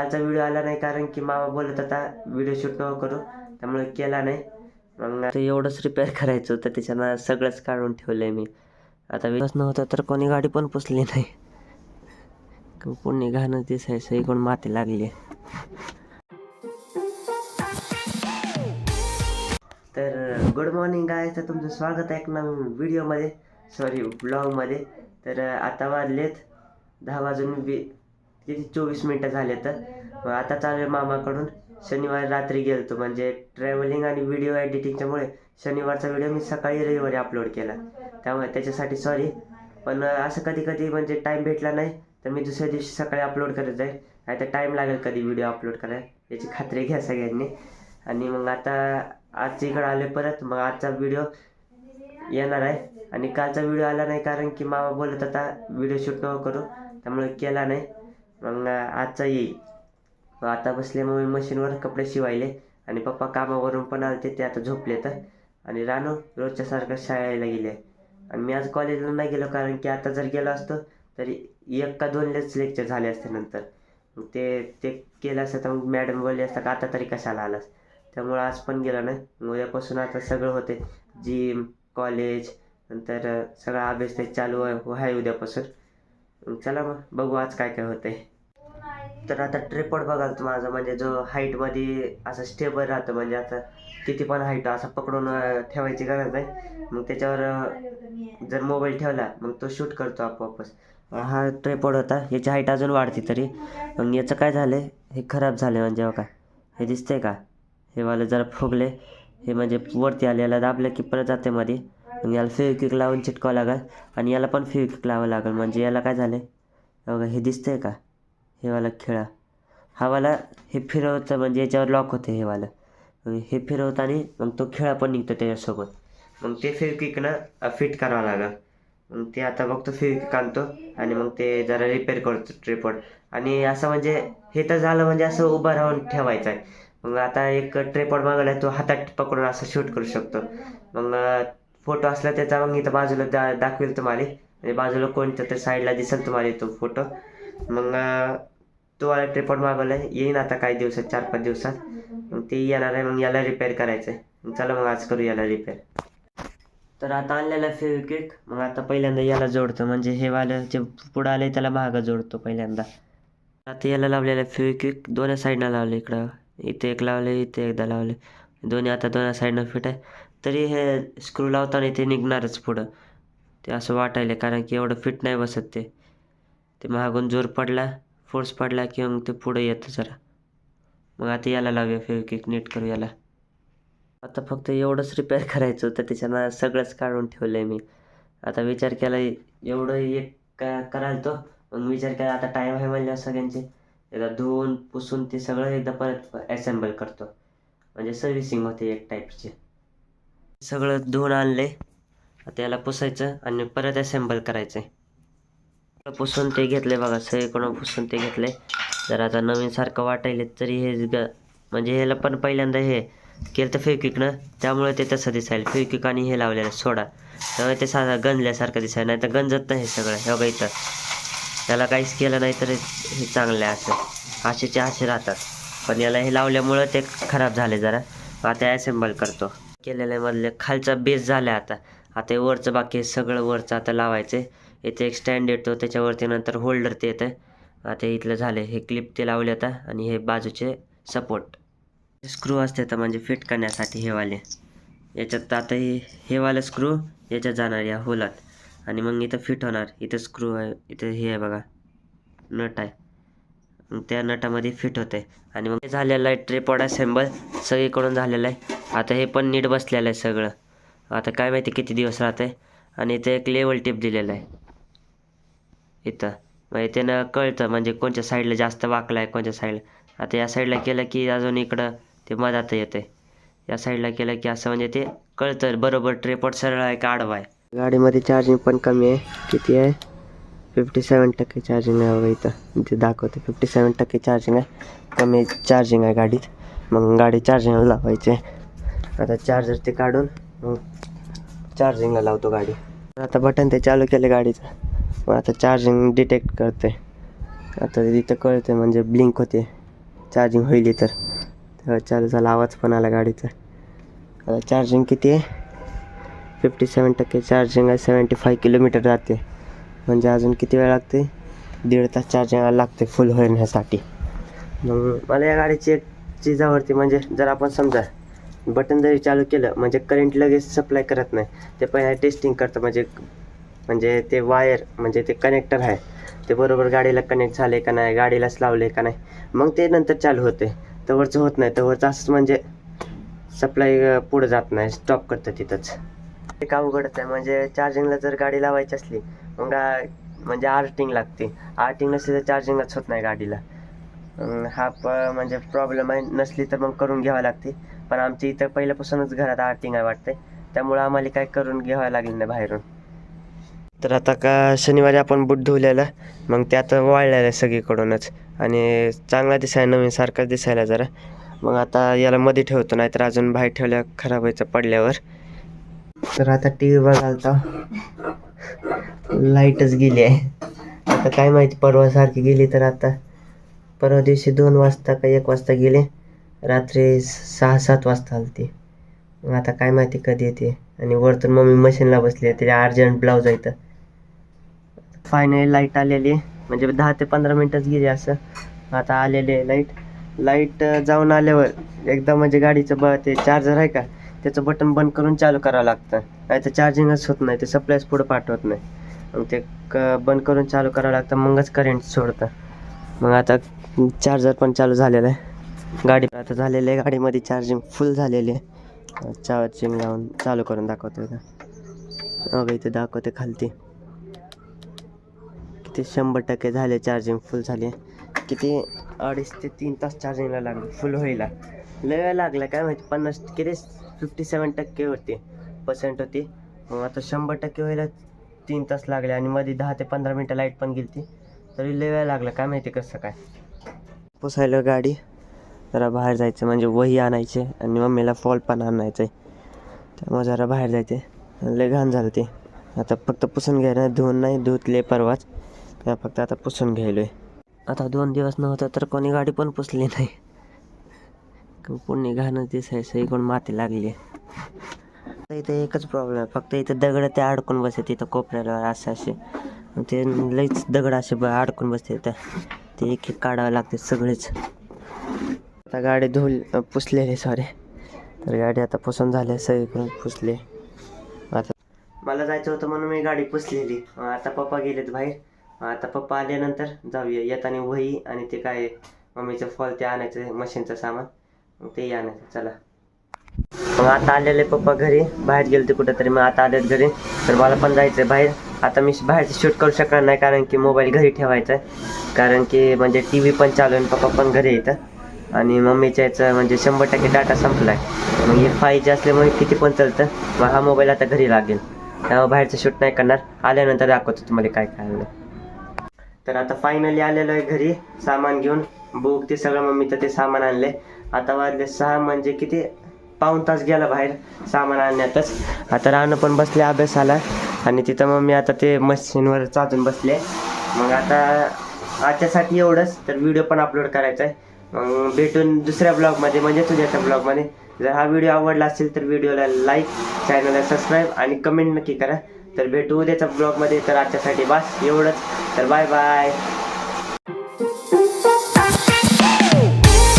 कालचा व्हिडिओ आला नाही कारण की मामा बोलत होता व्हिडिओ शूट नको करू, त्यामुळे केला नाही. मग आता एवढंच रिपेअर करायचं होतं, त्याच्यानं सगळंच काढून ठेवलं आहे मी. आता विश्वास नव्हता तर कोणी गाडी पण पुसली नाही. पुण्य घाणं दिसायचं, इकडून माती लागली. तर गुड मॉर्निंग गायस, तर तुमचं स्वागत आहे एक नवीन व्हिडिओमध्ये, सॉरी ब्लॉगमध्ये. तर आता वाजलेत 10 वाजून किती 24 मिनटं झाले. तर आता चालू आहे मामाकडून. शनिवारी रात्री गेलतो, म्हणजे ट्रॅव्हलिंग आणि व्हिडिओ एडिटिंगच्यामुळे शनिवारचा व्हिडिओ मी सकाळी रविवारी अपलोड केला, त्यामुळे त्याच्यासाठी सॉरी. पण असं कधी कधी म्हणजे टाईम भेटला नाही तर मी दुसऱ्या दिवशी सकाळी अपलोड करत जाईल, नाही तर टाईम लागेल कधी व्हिडिओ अपलोड करायला, याची खात्री घ्या सगळ्यांनी. आणि मग आता आजच्या इकडं आले परत, मग आजचा व्हिडिओ येणार आहे. आणि कालचा व्हिडिओ आला नाही कारण की मामा बोलत होता व्हिडिओ शूट नको करू, त्यामुळे केला नाही. मग आजचा येईल. आता बसले मग मी मशीनवर कपडे शिवायले, आणि पप्पा कामावरून पण आले, ते आता झोपले. तर आणि रानू रोजच्यासारखं शाळेला गेले, आणि मी आज कॉलेजला नाही गेलो कारण की आता जर गेलो असतो तरी 1 का 2 लेक्चर झाले असते नंतर. मग ते केलं असतं तर मग मॅडम बोलले असतं का आता तरी कशाला आलास, त्यामुळं आज पण गेलो नाही. उद्यापासून आता सगळं होते, जिम, कॉलेज, नंतर सगळा अभ्यास ते चालू आहे उद्यापासून. चला मग बघू आज काय काय होतंय. तर आता ट्रिपॉड बघाल तर माझा, म्हणजे जो हाईटमध्ये असं स्टेबल राहतं, म्हणजे आता किती पण हाईट असं पकडून ठेवायची गरज नाही. मग त्याच्यावर जर मोबाईल ठेवला मग तो शूट करतो आपोआपच. हा ट्रिपॉड होता, याची हाईट अजून वाढते तरी. मग याचं काय झालं आहे, हे खराब झालं आहे. म्हणजे बघा हे दिसतंय का, हे वालं जरा फुगले, हे म्हणजे वरती आले, याला दाबलं की परत जाते मध्ये. मग याला फेविक्विक लावून चिटकावं लागेल, आणि याला पण फेविक्विक लावावं लागेल. म्हणजे याला काय झालं आहे बघा, हे दिसतंय का, हे वाला खिळा, हा वाला हे फिरवतं, म्हणजे याच्यावर लॉक होते हे वाला. हे फिरवतं आणि मग तो खिळा पण निघतो त्याच्यासोबत. मग ते फेविक्विकनं फिट करावं लागेल. मग ते आता बघतो फेविक्विक आणतो, आणि मग ते जरा रिपेअर करतो ट्रिपॉड. आणि असं म्हणजे हे तर झालं, म्हणजे असं उभं राहून ठेवायचं आहे. मग आता एक ट्रिपॉड मागवला आहे, तो हातात पकडून असं शूट करू शकतो. मग फोटो असला त्याचा, मग इथं बाजूला दाखवेल तुम्हाला, म्हणजे बाजूला कोणत्या तर साईडला दिसेल तुम्हाला तो फोटो. मग तो वाला ट्रिपॉड मागवला आहे, येईन आता काही दिवसात, 4-5 दिवसात. मग ते येणार आहे, मग याला रिपेअर करायचं आहे. चला मग आज करू याला रिपेअर. तर आता आणलेला फेविक्विक, मग आता पहिल्यांदा याला जोडतो, म्हणजे हे वालं जे पुढं आलं त्याला मागं जोडतो पहिल्यांदा. आता याला लावलेलं फेविक्विक दोन्ही साईडनं लावले, इकडं इथे एक लावले, इथे एकदा लावले, दोन्ही आता दोन्ही साईडनं फिट आहे. तरी हे स्क्रू लावताना ते निघणारच पुढं, ते असं वाटायला, कारण की एवढं फिट नाही बसत ते मागून जोर पडला, फोर्स पडला की मग ते पुढं येतं जरा. मग आता याला लावूया फेविक्विक, नीट करू याला. आता फक्त एवढंच रिपेअर करायचं होतं, त्याच्यानं सगळंच काढून ठेवलं आहे मी. आता विचार केला एवढं एक करायला, तो मग विचार केला आता टाईम आहे म्हणल्यावर सगळ्यांचे एकदा धुवून पुसून ते सगळं एकदा परत ॲसेंबल करतो, म्हणजे सर्व्हिसिंग होते एक टाईपची. सगळं धुवून आणले, आता याला पुसायचं आणि परत ॲसेंबल करायचं आहे. पुसून ते घेतले बघा, सगळीकडून पुसून ते घेतले. जर आता नवीनसारखं वाटायले तरी हे म्हणजे ह्याला पण पहिल्यांदा हे केलं तर फेविक्विकनं, त्यामुळे ते तसं दिसायला. फेविक्विक आणि हे लावलेलं सोडा, त्यामुळे ते साधं गंजल्यासारखं दिसायला, नाही तर गंजत नाही हे सगळं. हे बघा इथं त्याला काहीच केलं नाही तर हे चांगलं आहे, असं आशेचे आशे राहतात. पण याला हे लावल्यामुळं ते खराब झाले जरा. आता ॲसेंबल करतो. केलेल्या मधले खालचा बेस झाला आता हे वरचं बाकी आहे, सगळं वरचं आता लावायचं आहे. इथे एक स्टँड येतो, त्याच्यावरती नंतर होल्डर ते येतं. आता इथलं झालं, हे क्लिप ते लावले आता, आणि हे बाजूचे सपोर्ट स्क्रू असते तर म्हणजे फिट करण्यासाठी हे वाले. याच्यात आता हे वाले स्क्रू याच्यात जाणार या होलात, आणि मग इथं फिट होणार. इथं स्क्रू आहे, इथं हे आहे बघा नट आहे, मग त्या नटामध्ये फिट होते. आणि मग हे झालेलं आहे ट्रिपॉड असेंबल, सगळीकडून झालेलं आहे. आता हे पण नीट बसलेलं आहे सगळं. आता काय माहिती किती दिवस राहतं आहे. आणि इथं एक लेवल टिप दिलेलं आहे इथं, म्हणजे त्यानं कळतं म्हणजे कोणत्या साईडला जास्त वाकला आहे, कोणत्या साईडला. आता या साईडला केलं की अजून इकडं ते मधात येतं आहे, या साईडला केलं की असं, म्हणजे ते कळतं बरोबर ट्रिपॉड सरळ आहे का आडवा आहे. गाडीमध्ये चार्जिंग पण कमी आहे, किती आहे 57% चार्जिंग आहे बघा, इथं ते दाखवते 57% चार्जिंग आहे, कमी चार्जिंग आहे गाडीत. मग गाडी चार्जिंगला लावायची. आता चार्जर ते काढून मग चार्जिंगला लावतो गाडी. आता बटन ते चालू केलं गाडीचं, मग आता चार्जिंग डिटेक्ट करते. आता इथं कळते म्हणजे ब्लिंक होते, चार्जिंग होईल तर चालू झाला. आवाज पण आला गाडीचा. आता चार्जिंग किती आहे? 57% चार्जिंग आहे. 75 किलोमीटर जाते. म्हणजे अजून किती वेळ लागते? 1.5 तास चार्जिंगला लागते फुल होण्यासाठी. मग मला या गाडीची एक चीज आवडते, म्हणजे जर आपण समजा बटन जरी चालू केलं म्हणजे करंट लगेच सप्लाय करत नाही. ते पहिला टेस्टिंग करतं, म्हणजे ते वायर म्हणजे ते कनेक्टर आहे ते बरोबर गाडीला कनेक्ट झाले का नाही, गाडीलाच लावले का नाही, मग ते नंतर चालू होते. तवरचं होत नाही. तवरचं असंच म्हणजे सप्लाय पुढं जात नाही, स्टॉप करतं तिथंच. एक अवघडच आहे. म्हणजे चार्जिंगला जर गाडी लावायची असली मग म्हणजे आर्थिंग लागते. आर्थिंग नसली तर चार्जिंगच होत नाही गाडीला. हा म्हणजे प्रॉब्लेम आहे. नसली तर मग करून घ्यावं लागते. पण आमच्या इथं पहिल्यापासूनच घरात आर्थिंग आहे वाटते, त्यामुळं आम्हाला काय करून घ्यावं लागेल नाही बाहेरून. तर आता का शनिवारी आपण बूट धुवलेला, मग त्यात वाळलेलं आहे सगळीकडूनच आणि चांगला दिसायला नवीन सारखाच दिसायला जरा. मग आता याला मध्ये ठेवतो, नाहीतर अजून बाहेर ठेवल्या खराब व्हायचं पडल्यावर. तर आता टी व्ही बघायला लाईटच गेली आहे. आता काय माहिती परवा सारखी गेली तर आता परवा दिवशी 2 वाजता का 1 वाजता गेले, रात्री 6-7 वाजता आली ती. मग आता काय माहिती कधी येते. आणि वरतून मम्मी मशीनला बसली आहे, तिला अर्जंट ब्लाऊज आहे तर. फायनली लाईट आलेली आहे, म्हणजे 10 ते 15 मिनटच गेली असं. आता आलेली आहे लाईट जाऊन आल्यावर एकदा म्हणजे गाडीचं ते चार्जर आहे का त्याचं बटन बंद करून चालू करावं लागतं, नाही तर चार्जिंगच होत नाही. ते सप्लायच पुढं पाठवत नाही. मग ते बंद करून चालू करावं लागतं, मगच करंट सोडतं. मग आता चार्जर पण चालू झालेलं आहे. गाडी आता झालेली आहे, गाडीमध्ये चार्जिंग फुल झालेली आहे. चार्जिंग लावून चालू करून दाखवतो का. इथे दाखवते खालती किती 100% झाले. चार्जिंग फुल झाली. किती 2.5 ते 3 तास चार्जिंगला लागले फुल व्हायला. लय वेळ लागला काय माहिती. 50 किती 57% होती. मग आता 100% व्हायला 3 तास लागले आणि मध्ये 10 ते 15 मिनटं लाईट पण गेली. तरी लय वेळ लागला काय माहिती कसं काय. पुसायला गाडी जरा बाहेर जायचं, म्हणजे वही आणायचे आणि मम्मीला फॉल पण आणायचं आहे, त्यामुळे जरा बाहेर जायचे. लय घाण झालं ते. आता फक्त पुसून घ्यायला, धुवून नाही धुतले परवाच, त्या फक्त आता पुसून घ्यायलो आहे. आता 2 दिवस नव्हतं तर कोणी गाडी पण पुसली नाही. पुण्य घाणच दिसायचं, इकडून माती लागली आहे. इथे एकच प्रॉब्लेम आहे, फक्त इथे दगड ते अडकून बसते तिथं कोपऱ्याला असे ते लईच दगड असे अडकून बसते तर ते एक काढावं लागते सगळेच. आता गाडी पुसलेली सॉरी. तर गाडी आता पुसून झाली, सगळीकडून पुसले. आता मला जायचं होतं म्हणून मी गाडी पुसलेली. आता पप्पा गेलेत बाहेर. आता पप्पा आल्यानंतर जाऊया. येताना वही आणि ते काय मम्मीचं फॉल ते आणायचं, मशीनचं सामान, मग ते आणायचं. चला मग आता आलेले पप्पा घरी. बाहेर गेले ते कुठं तरी, मग आता आलेत घरी. तर मला पण जायचं आहे बाहेर. आता मी बाहेरचं शूट करू शकणार नाही, कारण की मोबाईल घरी ठेवायचा आहे. कारण की म्हणजे टी व्ही पण चालू आहे, पप्पा पण घरी येतं आणि मम्मीच्या याचं म्हणजे 100% डाटा संपला आहे. मग हे 5G असल्यामुळे किती पण चालतं. मग हा मोबाईल आता घरी लागेल, त्यामुळे बाहेरचं शूट नाही करणार. आल्यानंतर दाखवतो तुम्हाला काय काय आलं. तर आता फायनली आलेलो आहे घरी सामान घेऊन. बुक ते सगळं मम्मीचं ते सामान आणले. आता वाजले 6, म्हणजे किती पाऊण तास गेला बाहेर सामान आणण्यातच. आता राहणं पण बसले अभ्यासाला आणि तिथं मम्मी आता ते मशीनवर चाचून बसले. मग आता आजच्यासाठी एवढंच. तर व्हिडिओ पण अपलोड करायचा आहे. मग भेटून दुसऱ्या ब्लॉगमध्ये, म्हणजे तुझ्याच्या ब्लॉगमध्ये. जर हा व्हिडिओ आवडला असेल तर व्हिडिओला लाईक, चॅनलला सबस्क्राईब आणि कमेंट नक्की करा. तर भेटू उद्याच्या ब्लॉगमध्ये. तर आजच्यासाठी बस एवढंच. तर बाय बाय.